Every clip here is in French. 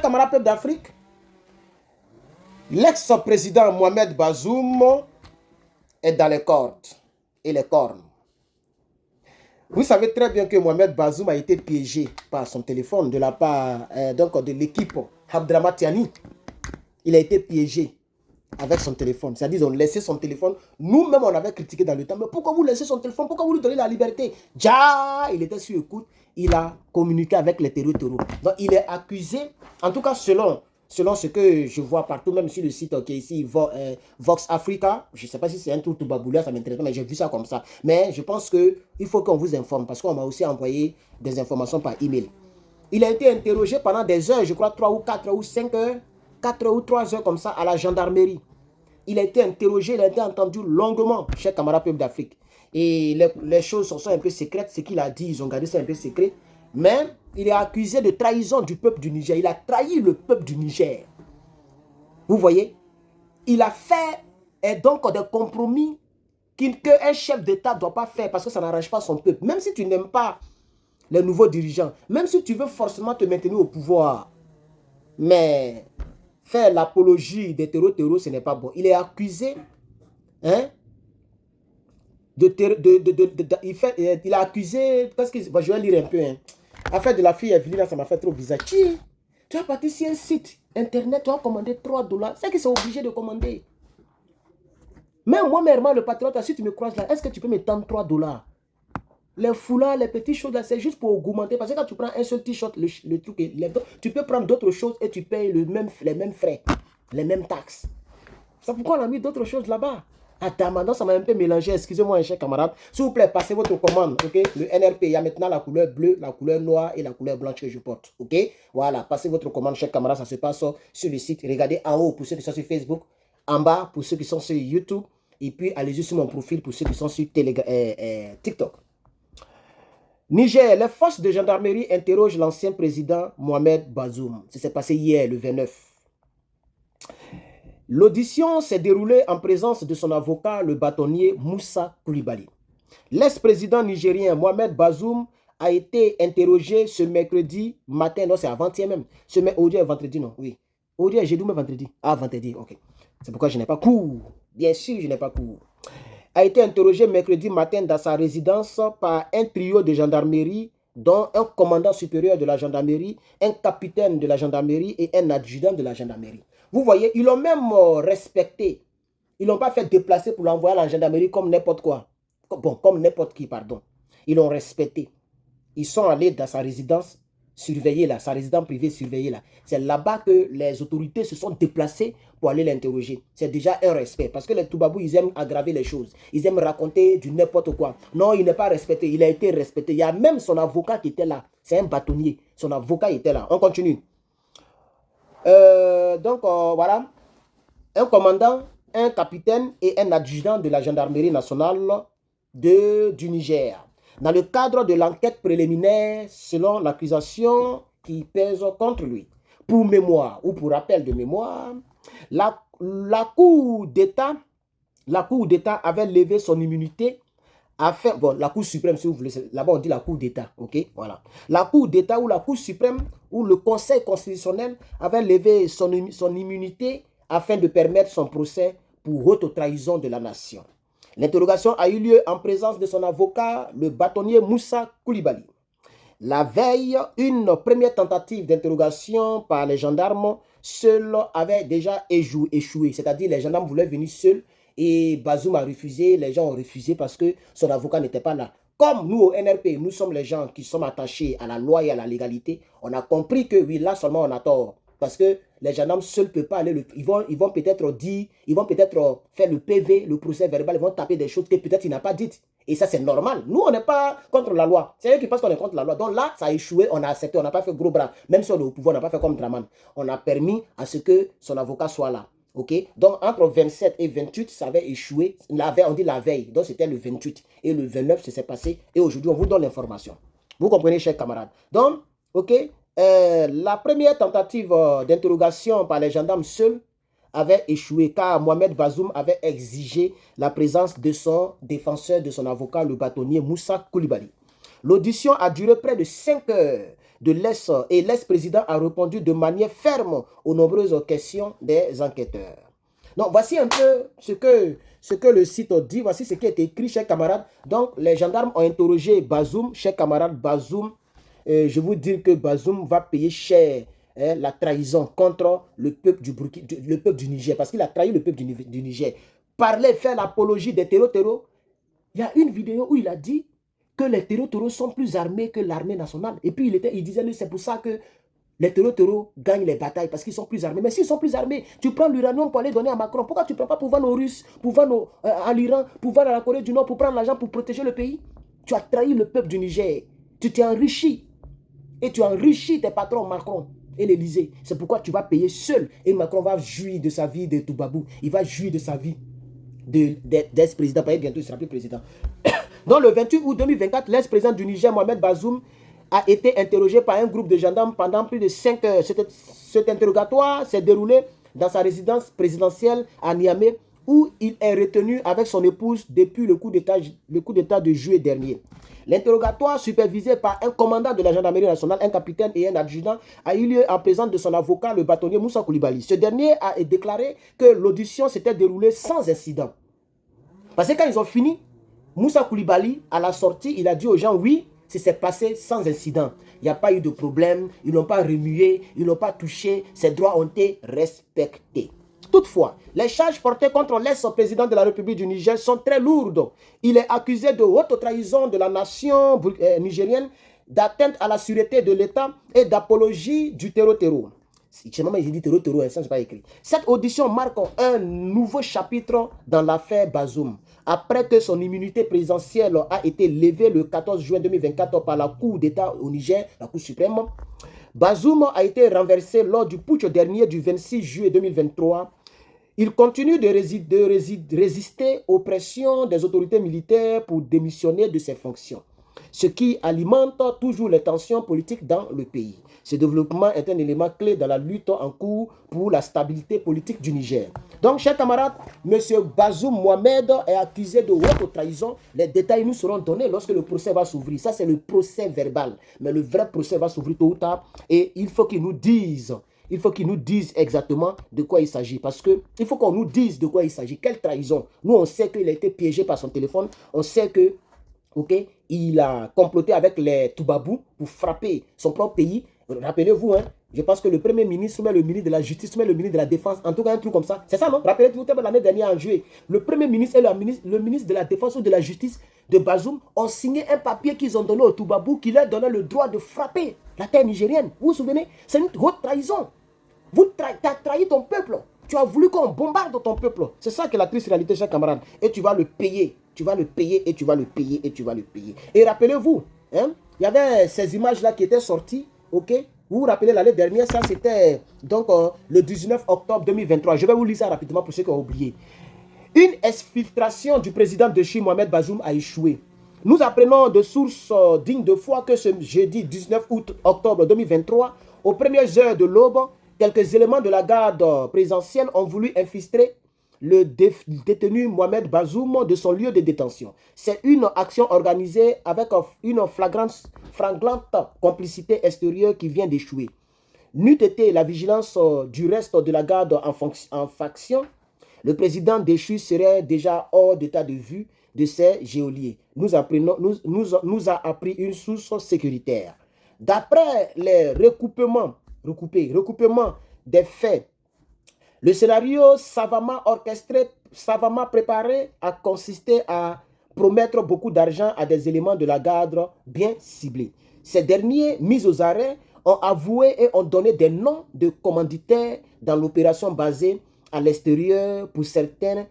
camarades peuple d'Afrique, l'ex-président Mohamed Bazoum est dans les cordes et les cornes. Vous savez très bien que Mohamed Bazoum a été piégé par son téléphone de la part de l'équipe Abdramatiani. Il a été piégé avec son téléphone. C'est-à-dire qu'ils ont laissé son téléphone. Nous-mêmes, on avait critiqué dans le temps. Mais pourquoi vous laissez son téléphone? Pourquoi vous lui donnez la liberté? Déjà, il était sur écoute. Il a communiqué avec les terroristes. Donc, il est accusé, en tout cas selon ce que je vois partout, même sur le site qui est ici, Vox Africa. Je ne sais pas si c'est un truc tout baboula, ça m'intéresse pas, mais j'ai vu ça comme ça. Mais je pense qu'il faut qu'on vous informe, parce qu'on m'a aussi envoyé des informations par email. Il a été interrogé pendant des heures, je crois 3 ou 4 ou 5 heures, 4 ou 3 heures comme ça, à la gendarmerie. Il a été interrogé, il a été entendu longuement, chers camarades peuple d'Afrique. Et les choses sont un peu secrètes, ce qu'il a dit, ils ont gardé ça un peu secret. Mais il est accusé de trahison du peuple du Niger. Il a trahi le peuple du Niger. Vous voyez? Il a fait donc des compromis qu'un chef d'État ne doit pas faire parce que ça n'arrange pas son peuple. Même si tu n'aimes pas les nouveaux dirigeants, même si tu veux forcément te maintenir au pouvoir, mais faire l'apologie des terreaux, ce n'est pas bon. Il est accusé, hein, il a accusé, parce que, je vais lire un peu, hein. Affaire de la fille Evelyne, là, ça m'a fait trop bizarre. Tu as parti sur un site internet, tu as commandé $3. C'est qu'ils sont obligés de commander. Même moi, Merma, le patriote, si tu me croises là, est-ce que tu peux me tendre $3? Les foulards, les petites choses là, c'est juste pour augmenter. Parce que quand tu prends un seul t-shirt, le truc, tu peux prendre d'autres choses et tu payes les mêmes frais, les mêmes taxes. C'est pourquoi on a mis d'autres choses là-bas. Attends, maintenant ça m'a un peu mélangé. Excusez-moi, cher camarade. S'il vous plaît, passez votre commande. Ok? Le NRP, il y a maintenant la couleur bleue, la couleur noire et la couleur blanche que je porte. Ok? Voilà, passez votre commande, cher camarade. Ça se passe sur le site. Regardez en haut pour ceux qui sont sur Facebook, en bas pour ceux qui sont sur YouTube. Et puis allez-y sur mon profil pour ceux qui sont sur TikTok. Niger, les forces de gendarmerie interrogent l'ancien président Mohamed Bazoum. Ça s'est passé hier, le 29. L'audition s'est déroulée en présence de son avocat, le bâtonnier Moussa Koulibaly. L'ex-président nigérien Mohamed Bazoum a été interrogé ce mercredi matin, non c'est avant-hier même, aujourd'hui est vendredi, non, oui. Aujourd'hui est jeudi ou vendredi? Ah, vendredi, ok. C'est pourquoi je n'ai pas cours. Bien sûr, je n'ai pas cours. A été interrogé mercredi matin dans sa résidence par un trio de gendarmerie, dont un commandant supérieur de la gendarmerie, un capitaine de la gendarmerie et un adjudant de la gendarmerie. Vous voyez, ils l'ont même respecté. Ils ne l'ont pas fait déplacer pour l'envoyer à la gendarmerie comme n'importe quoi. Bon, comme n'importe qui, pardon. Ils l'ont respecté. Ils sont allés dans sa résidence surveillée là, sa résidence privée surveillée là. C'est là-bas que les autorités se sont déplacées pour aller l'interroger. C'est déjà un respect. Parce que les Toubabou, ils aiment aggraver les choses. Ils aiment raconter du n'importe quoi. Non, il n'est pas respecté. Il a été respecté. Il y a même son avocat qui était là. C'est un bâtonnier. Son avocat était là. On continue. Voilà, un commandant, un capitaine et un adjudant de la gendarmerie nationale du Niger. Dans le cadre de l'enquête préliminaire, selon l'accusation qui pèse contre lui. Pour mémoire ou pour rappel de mémoire, la Cour d'État avait levé son immunité. La Cour suprême, si vous voulez, là-bas on dit la Cour d'État, ok, voilà. La Cour d'État ou la Cour suprême ou le Conseil constitutionnel avait levé son immunité afin de permettre son procès pour haute trahison de la nation. L'interrogation a eu lieu en présence de son avocat, le bâtonnier Moussa Koulibaly. La veille, une première tentative d'interrogation par les gendarmes seuls avait déjà échoué, c'est-à-dire les gendarmes voulaient venir seuls. Et Bazoum a refusé, les gens ont refusé parce que son avocat n'était pas là. Comme nous au NRP, nous sommes les gens qui sommes attachés à la loi et à la légalité, on a compris que oui, là seulement on a tort. Parce que les gendarmes seuls ne peuvent pas aller, ils vont peut-être dire, ils vont peut-être faire le PV, le procès verbal, ils vont taper des choses que peut-être il n'a pas dites. Et ça c'est normal. Nous on n'est pas contre la loi. C'est eux qui pensent qu'on est contre la loi. Donc là, ça a échoué, on a accepté, on n'a pas fait gros bras. Même si on est au pouvoir, on n'a pas fait comme Draman. On a permis à ce que son avocat soit là. Ok, donc entre 27 et 28, ça avait échoué. On dit la veille, donc c'était le 28. Et le 29, ça s'est passé. Et aujourd'hui, on vous donne l'information. Vous comprenez, chers camarades. Donc, ok, la première tentative d'interrogation par les gendarmes seuls avait échoué car Mohamed Bazoum avait exigé la présence de son défenseur, de son avocat, le bâtonnier Moussa Koulibaly. L'audition a duré près de 5 heures. de l'Est et l'ex-président a répondu de manière ferme aux nombreuses questions des enquêteurs. Donc, voici un peu ce que le site dit. Voici ce qui est écrit, chers camarades. Donc, les gendarmes ont interrogé Bazoum. Chers camarades, Bazoum, je vous dis que Bazoum va payer cher la trahison contre le peuple du Niger. Parce qu'il a trahi le peuple du Niger. Parler, faire l'apologie des terreaux. Il y a une vidéo où il a dit que les terreaux sont plus armés que l'armée nationale. Et puis, il disait, c'est pour ça que les terreaux gagnent les batailles parce qu'ils sont plus armés. Mais s'ils sont plus armés, tu prends l'uranium pour aller donner à Macron. Pourquoi tu ne prends pas pour vendre aux Russes, pour vendre à l'Iran, pour vendre à la Corée du Nord, pour prendre l'argent pour protéger le pays? Tu as trahi le peuple du Niger. Tu t'es enrichi. Et tu enrichis tes patrons, Macron et l'Élysée. C'est pourquoi tu vas payer seul. Et Macron va jouir de sa vie de Toubabou. Il va jouir de sa vie d'ex-président. Bientôt, il sera plus président. Donc, le 28 août 2024, l'ex-président du Niger, Mohamed Bazoum, a été interrogé par un groupe de gendarmes pendant plus de 5 heures. Cet interrogatoire s'est déroulé dans sa résidence présidentielle à Niamey, où il est retenu avec son épouse depuis le coup d'État de juillet dernier. L'interrogatoire, supervisé par un commandant de la gendarmerie nationale, un capitaine et un adjudant, a eu lieu en présence de son avocat, le bâtonnier Moussa Koulibaly. Ce dernier a déclaré que l'audition s'était déroulée sans incident. Parce que quand ils ont fini, Moussa Koulibaly, à la sortie, il a dit aux gens, oui, ça s'est passé sans incident. Il n'y a pas eu de problème, ils n'ont pas remué, ils n'ont pas touché, ses droits ont été respectés. Toutefois, les charges portées contre l'ex-président de la République du Niger sont très lourdes. Il est accusé de haute trahison de la nation nigérienne, d'atteinte à la sûreté de l'État et d'apologie du terreau. J'ai dit terreau, ça c'est pas écrit. Cette audition marque un nouveau chapitre dans l'affaire Bazoum. Après que son immunité présidentielle a été levée le 14 juin 2024 par la Cour d'État au Niger, la Cour suprême, Bazoum a été renversé lors du putsch dernier du 26 juillet 2023. Il continue de résister aux pressions des autorités militaires pour démissionner de ses fonctions, ce qui alimente toujours les tensions politiques dans le pays. Ce développement est un élément clé dans la lutte en cours pour la stabilité politique du Niger. Donc, chers camarades, M. Bazoum Mohamed est accusé de haute trahison. Les détails nous seront donnés lorsque le procès va s'ouvrir. Ça, c'est le procès verbal. Mais le vrai procès va s'ouvrir tôt ou tard. Et il faut qu'ils nous disent... Il faut qu'ils nous disent exactement de quoi il s'agit. Parce qu'il faut qu'on nous dise de quoi il s'agit. Quelle trahison. Nous, on sait qu'il a été piégé par son téléphone. On sait que, il a comploté avec les Toubabou pour frapper son propre pays. Rappelez-vous, je pense que le Premier ministre, le ministre de la Justice, le ministre de la Défense, en tout cas un truc comme ça. C'est ça, non? Rappelez-vous, l'année dernière en juillet, le Premier ministre et le ministre de la Défense ou de la Justice de Bazoum ont signé un papier qu'ils ont donné au Toubabou qui leur donnait le droit de frapper la terre nigérienne. Vous vous souvenez? C'est une haute trahison. Tu as trahi ton peuple. Tu as voulu qu'on bombarde ton peuple. C'est ça que la triste réalité, chers camarades. Et tu vas le payer. Tu vas le payer et tu vas le payer et tu vas le payer. Et rappelez-vous, il y avait ces images-là qui étaient sorties. Vous vous rappelez l'année dernière, ça c'était donc le 19 octobre 2023. Je vais vous lire ça rapidement pour ceux qui ont oublié. Une exfiltration du président de Chine, Mohamed Bazoum, a échoué. Nous apprenons de sources dignes de foi que ce jeudi 19 octobre 2023, aux premières heures de l'aube, quelques éléments de la garde présidentielle ont voulu infiltrer le détenu Mohamed Bazoum de son lieu de détention. C'est une action organisée avec une flagrante complicité extérieure qui vient d'échouer. N'eût été la vigilance du reste de la garde en faction, le président déchu serait déjà hors d'état de vue de ses geôliers. Nous a appris une source sécuritaire. D'après les recoupements des faits, le scénario savamment orchestré, savamment préparé a consisté à promettre beaucoup d'argent à des éléments de la garde bien ciblés. Ces derniers, mis aux arrêts, ont avoué et ont donné des noms de commanditaires dans l'opération basée à l'extérieur pour certains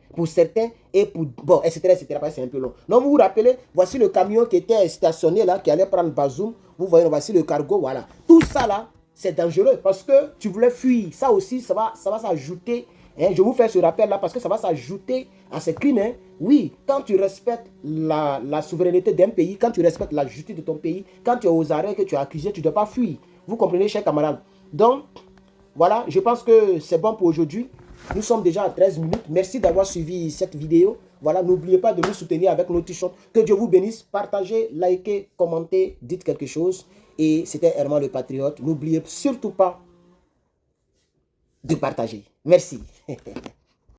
et pour... Bon, etc. C'est un peu long. Donc, vous vous rappelez, voici le camion qui était stationné là, qui allait prendre Bazoum. Vous voyez, voici le cargo, voilà. Tout ça là, c'est dangereux parce que tu voulais fuir. Ça aussi, ça va s'ajouter. Je vous fais ce rappel là parce que ça va s'ajouter à ces crimes. Oui, quand tu respectes la souveraineté d'un pays, quand tu respectes la justice de ton pays, quand tu es aux arrêts, que tu es accusé, tu ne dois pas fuir. Vous comprenez, chers camarades? Donc, voilà, je pense que c'est bon pour aujourd'hui. Nous sommes déjà à 13 minutes. Merci d'avoir suivi cette vidéo. Voilà, n'oubliez pas de nous soutenir avec nos t-shirts. Que Dieu vous bénisse. Partagez, likez, commentez, dites quelque chose. Et c'était Herman le Patriote. N'oubliez surtout pas de partager. Merci.